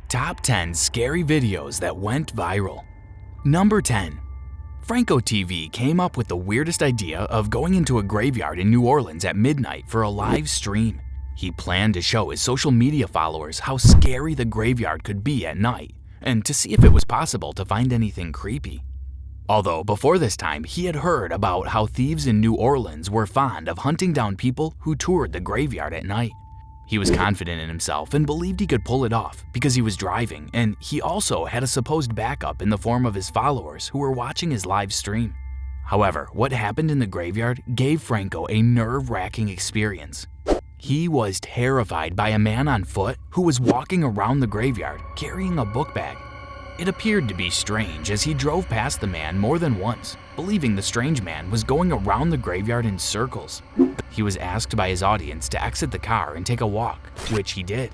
Top 10 Scary Videos That Went Viral. Number 10. Franco TV came up with the weirdest idea of going into a graveyard in New Orleans at midnight for a live stream. He planned to show his social media followers how scary the graveyard could be at night, and to see if it was possible to find anything creepy. Although before this time, he had heard about how thieves in New Orleans were fond of hunting down people who toured the graveyard at night. He was confident in himself and believed he could pull it off because he was driving, and he also had a supposed backup in the form of his followers who were watching his live stream. However, what happened in the graveyard gave Franco a nerve-wracking experience. He was terrified by a man on foot who was walking around the graveyard carrying a book bag. It appeared to be strange as he drove past the man more than once, believing the strange man was going around the graveyard in circles. He was asked by his audience to exit the car and take a walk, which he did.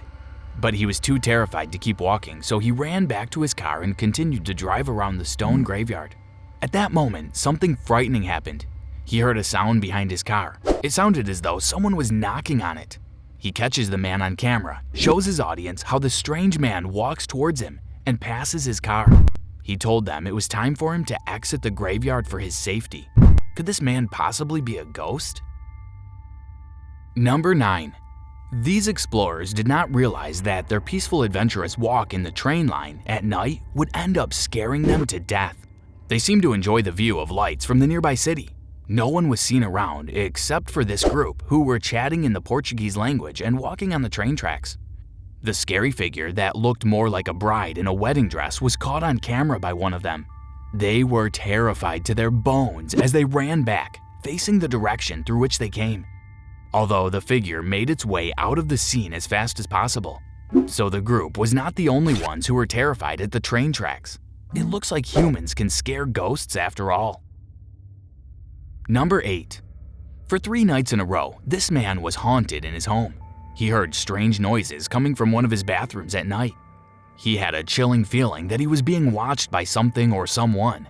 But he was too terrified to keep walking, so he ran back to his car and continued to drive around the stone graveyard. At that moment, something frightening happened. He heard a sound behind his car. It sounded as though someone was knocking on it. He catches the man on camera, shows his audience how the strange man walks towards him, and passes his car. He told them it was time for him to exit the graveyard for his safety. Could this man possibly be a ghost? Number 9. These explorers did not realize that their peaceful adventurous walk in the train line at night would end up scaring them to death. They seemed to enjoy the view of lights from the nearby city. No one was seen around except for this group who were chatting in the Portuguese language and walking on the train tracks. The scary figure that looked more like a bride in a wedding dress was caught on camera by one of them. They were terrified to their bones as they ran back, facing the direction through which they came. Although the figure made its way out of the scene as fast as possible. So the group was not the only ones who were terrified at the train tracks. It looks like humans can scare ghosts after all. Number 8. For 3 nights in a row, this man was haunted in his home. He heard strange noises coming from one of his bathrooms at night. He had a chilling feeling that he was being watched by something or someone.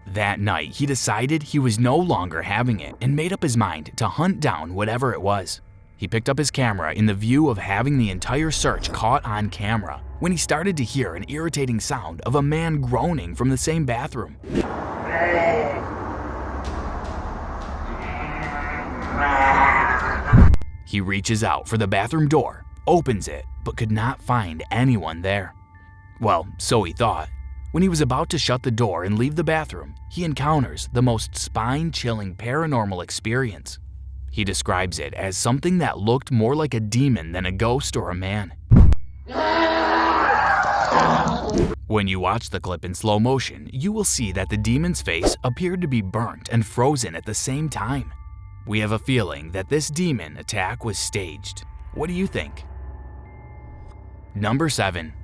That night, he decided he was no longer having it and made up his mind to hunt down whatever it was. He picked up his camera in the view of having the entire search caught on camera when he started to hear an irritating sound of a man groaning from the same bathroom. He reaches out for the bathroom door, opens it, but could not find anyone there. Well, so he thought. When he was about to shut the door and leave the bathroom, he encounters the most spine-chilling paranormal experience. He describes it as something that looked more like a demon than a ghost or a man. When you watch the clip in slow motion, you will see that the demon's face appeared to be burnt and frozen at the same time. We have a feeling that this demon attack was staged. What do you think? Number 7.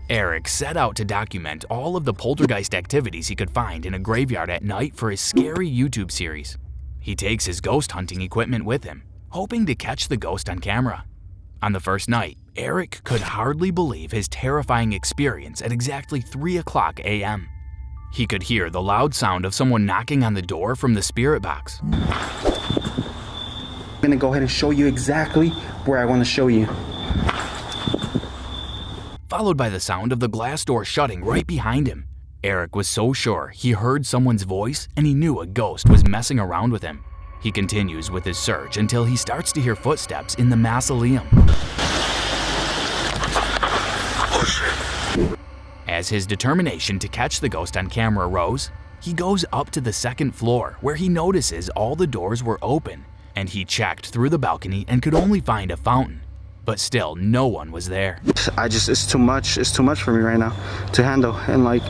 Eric set out to document all of the poltergeist activities he could find in a graveyard at night for his scary YouTube series. He takes his ghost hunting equipment with him, hoping to catch the ghost on camera. On the first night, Eric could hardly believe his terrifying experience at exactly 3:00 a.m. He could hear the loud sound of someone knocking on the door from the spirit box. I'm gonna go ahead and show you exactly where I want to show you. Followed by the sound of the glass door shutting right behind him. Eric was so sure he heard someone's voice and he knew a ghost was messing around with him. He continues with his search until he starts to hear footsteps in the mausoleum. As his determination to catch the ghost on camera rose, he goes up to the 2nd floor where he notices all the doors were open, and he checked through the balcony and could only find a fountain. But still, no one was there. It's too much for me right now to handle, and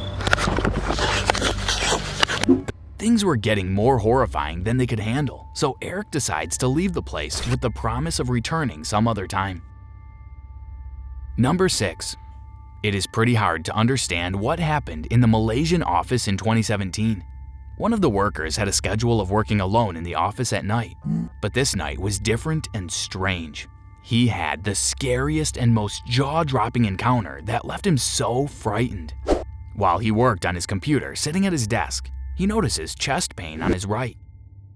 Things were getting more horrifying than they could handle, so Eric decides to leave the place with the promise of returning some other time. Number 6. It is pretty hard to understand what happened in the Malaysian office in 2017. One of the workers had a schedule of working alone in the office at night, but this night was different and strange. He had the scariest and most jaw-dropping encounter that left him so frightened. While he worked on his computer sitting at his desk, he notices chest pain on his right.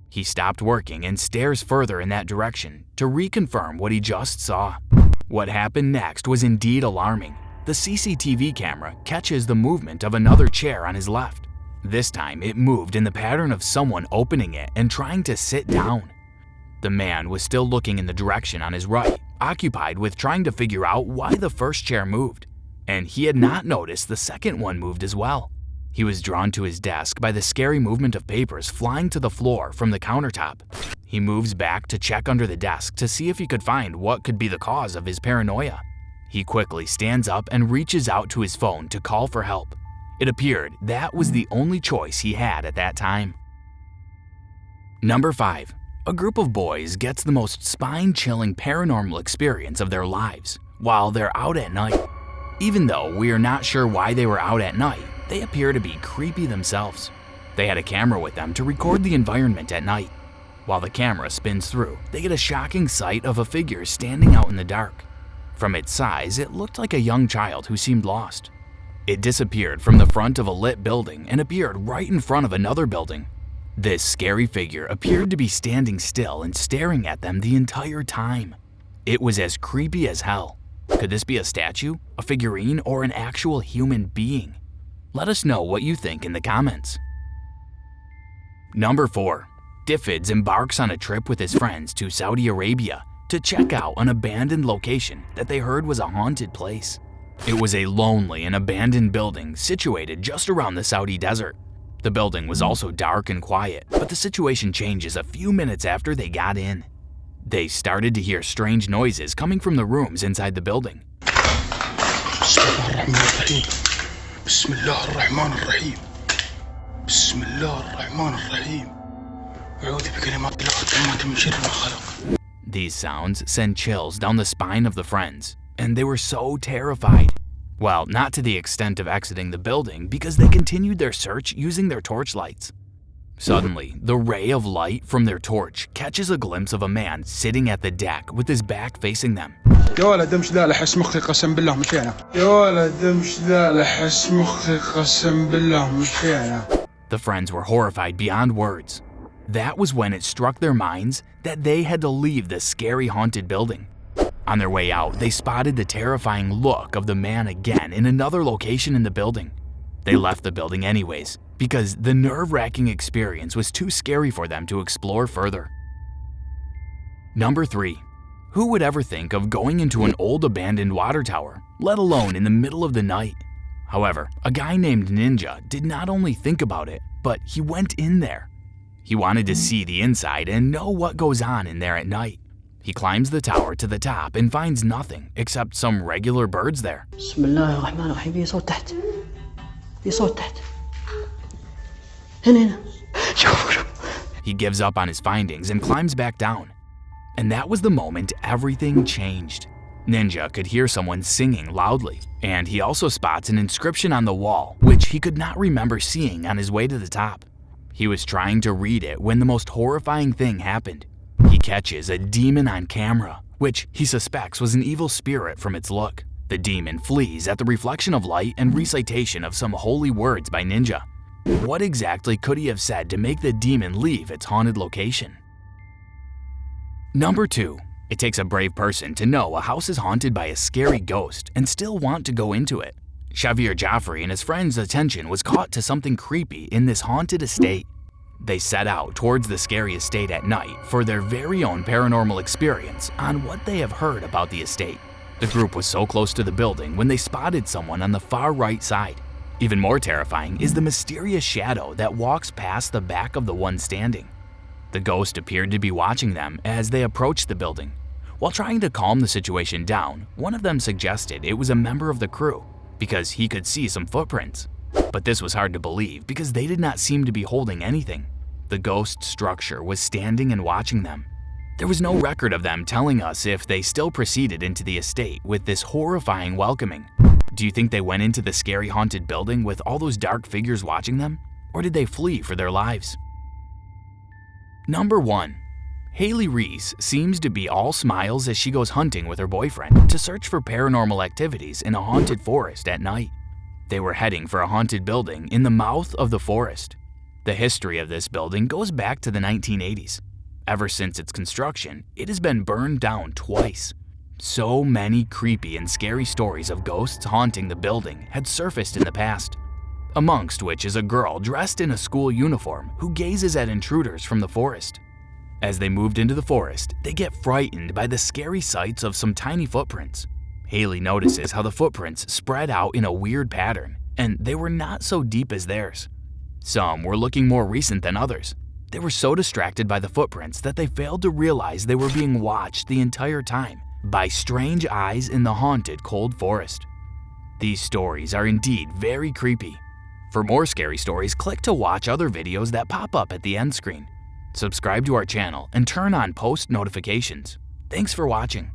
He stopped working and stares further in that direction to reconfirm what he just saw. What happened next was indeed alarming. the CCTV camera catches the movement of another chair on his left. This time, it moved in the pattern of someone opening it and trying to sit down. The man was still looking in the direction on his right, occupied with trying to figure out why the first chair moved, and he had not noticed the second one moved as well. He was drawn to his desk by the scary movement of papers flying to the floor from the countertop. He moves back to check under the desk to see if he could find what could be the cause of his paranoia. He quickly stands up and reaches out to his phone to call for help. It appeared that was the only choice he had at that time. Number 5. A group of boys gets the most spine-chilling paranormal experience of their lives while they're out at night. Even though we are not sure why they were out at night, they appear to be creepy themselves. They had a camera with them to record the environment at night. While the camera spins through, they get a shocking sight of a figure standing out in the dark. From its size, it looked like a young child who seemed lost. It disappeared from the front of a lit building and appeared right in front of another building. This scary figure appeared to be standing still and staring at them the entire time. It was as creepy as hell. Could this be a statue, a figurine, or an actual human being? Let us know what you think in the comments. Number 4. Diffids embarks on a trip with his friends to Saudi Arabia to check out an abandoned location that they heard was a haunted place. It was a lonely and abandoned building situated just around the Saudi desert. The building was also dark and quiet, but the situation changes a few minutes after they got in. They started to hear strange noises coming from the rooms inside the building. These sounds send chills down the spine of the friends, and they were so terrified. Well, not to the extent of exiting the building because they continued their search using their torchlights. Suddenly, the ray of light from their torch catches a glimpse of a man sitting at the deck with his back facing them. The friends were horrified beyond words. That was when it struck their minds that they had to leave this scary haunted building. On their way out, they spotted the terrifying look of the man again in another location in the building. They left the building anyways, because the nerve-wracking experience was too scary for them to explore further. Number 3. Who would ever think of going into an old abandoned water tower, let alone in the middle of the night? However, a guy named Ninja did not only think about it, but he went in there. He wanted to see the inside and know what goes on in there at night. He climbs the tower to the top and finds nothing except some regular birds there. He gives up on his findings and climbs back down. And that was the moment everything changed. Ninja could hear someone singing loudly, and he also spots an inscription on the wall, which he could not remember seeing on his way to the top. He was trying to read it when the most horrifying thing happened. He catches a demon on camera, which he suspects was an evil spirit from its look. The demon flees at the reflection of light and recitation of some holy words by Ninja. What exactly could he have said to make the demon leave its haunted location? Number 2. It takes a brave person to know a house is haunted by a scary ghost and still want to go into it. Shavir Jaffrey and his friend's attention was caught to something creepy in this haunted estate. They set out towards the scary estate at night for their very own paranormal experience on what they have heard about the estate. The group was so close to the building when they spotted someone on the far right side. Even more terrifying is the mysterious shadow that walks past the back of the one standing. The ghost appeared to be watching them as they approached the building. While trying to calm the situation down, one of them suggested it was a member of the crew because he could see some footprints. But this was hard to believe because they did not seem to be holding anything. The ghost structure was standing and watching them. There was no record of them telling us if they still proceeded into the estate with this horrifying welcoming. Do you think they went into the scary haunted building with all those dark figures watching them? Or did they flee for their lives? Number 1. Haley Reese seems to be all smiles as she goes hunting with her boyfriend to search for paranormal activities in a haunted forest at night. They were heading for a haunted building in the mouth of the forest. The history of this building goes back to the 1980s. Ever since its construction, it has been burned down twice. So many creepy and scary stories of ghosts haunting the building had surfaced in the past, amongst which is a girl dressed in a school uniform who gazes at intruders from the forest. As they moved into the forest, they get frightened by the scary sights of some tiny footprints. Haley notices how the footprints spread out in a weird pattern, and they were not so deep as theirs. Some were looking more recent than others. They were so distracted by the footprints that they failed to realize they were being watched the entire time by strange eyes in the haunted cold forest. These stories are indeed very creepy. For more scary stories, click to watch other videos that pop up at the end screen. Subscribe to our channel and turn on post notifications. Thanks for watching.